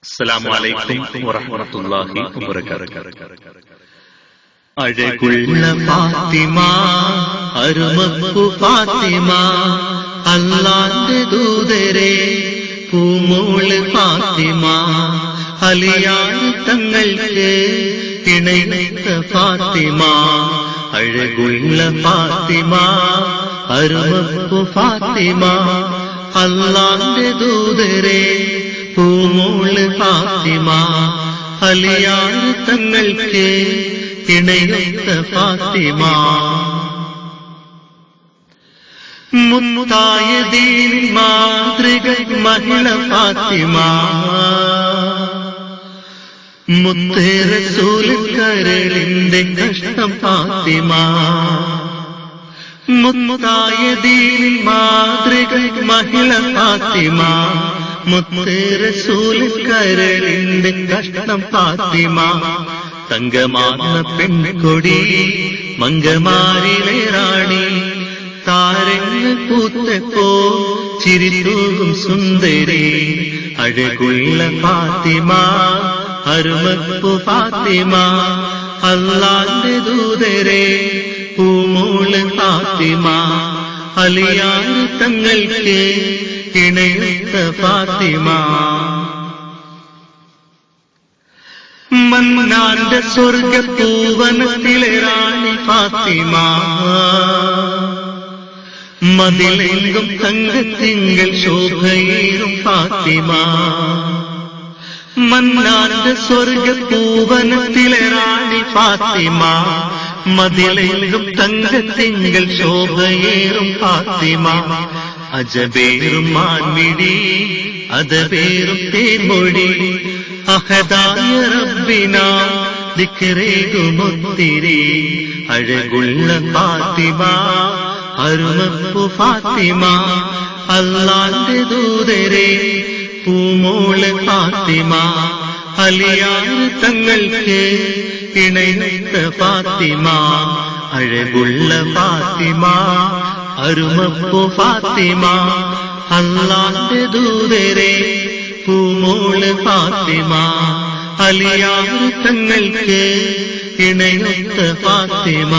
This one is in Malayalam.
അസ്സലാമു അലൈക്കും വറഹ്മത്തുള്ളാഹി വബറകാതുഹു. അഴകുള്ള ഫാത്തിമ, അരുമപ്പു ഫാത്തിമ, അല്ലാഹുവിന്റെ ദൂതരെ പൂമോള് ഫാത്തിമ, അലിയാർ തങ്ങൾക്ക് ഇണയിത്ത ഫാത്തിമ. അഴകുള്ള ഫാത്തിമ, അരുമപ്പു ഫാത്തിമ, അല്ലാഹുവിന്റെ ദൂതരെ പൂമോള് ഫാത്തിമ, അലിയാർ തങ്ങൾക്ക് ഇണയിത്ത ഫാത്തിമ. മുത്തായ ദീനിൻ മാതൃക മഹിള ഫാത്തിമ, മുത്തേ റസൂൽ കരളിന്റെ കഷ്ടം ഫാത്തിമ. മുത്തായ ദീനിൻ മാതൃക മഹിള ഫാത്തിമ, മുത്തേ റസൂൽ കരളിന്റെ കഷ്ടം ഫാത്തിമ. തങ്കമാർന്ന പെൺകൊടി, മങ്കമാരിലെ റാണി, താരങ്ങൾ പൂത്തപ്പോ ചിരിതൂകും സുന്ദരി. അഴകുള്ള ഫാത്തിമ, അരുമപ്പു ഫാത്തിമ, അല്ലാഹുവിന്റെ ദൂതരെ പൂമോള് ഫാത്തിമ, അലിയാർ തങ്ങൾക്ക് ഇണയിത്ത ഫാത്തിമ. മന്നാന്റെ സ്വർഗ പൂവനത്തിലെ റാണി ഫാത്തിമ, മതിലെങ്കും തങ്കത്തിങ്കൾ ശോഭയേറും ഫാത്തിമ. മന്നാന്റെ സ്വർഗ പൂവനത്തിലെ റാണി ഫാത്തിമ, മതിലെങ്കും തങ്കത്തിങ്കൾ ശോഭയേറും ഫാത്തിമ. അജബേറും മാൻമിഴി, അതവേറും തേൻമൊഴി, അഹദായ റബ്ബിന ദിക്റേകുമൊത്തിരി. അഴകുള്ള ഫാത്തിമ, അരുമപ്പു ഫാത്തിമ, അല്ലാഹുവിന്റെ ദൂതരെ പൂമോള് ഫാത്തിമ, അലിയാർ തങ്ങൾക്ക് ഇണയിത്ത ഫാത്തിമ. അഴകുള്ള ഫാത്തിമ, അരുമപ്പു ഫാത്തിമ, അല്ലാഹുവിന്റെ ദൂതരെ പൂമോള് ഫാത്തിമ, അലിയാർ തങ്ങൾക്ക് ഇണയിത്ത ഫാത്തിമ.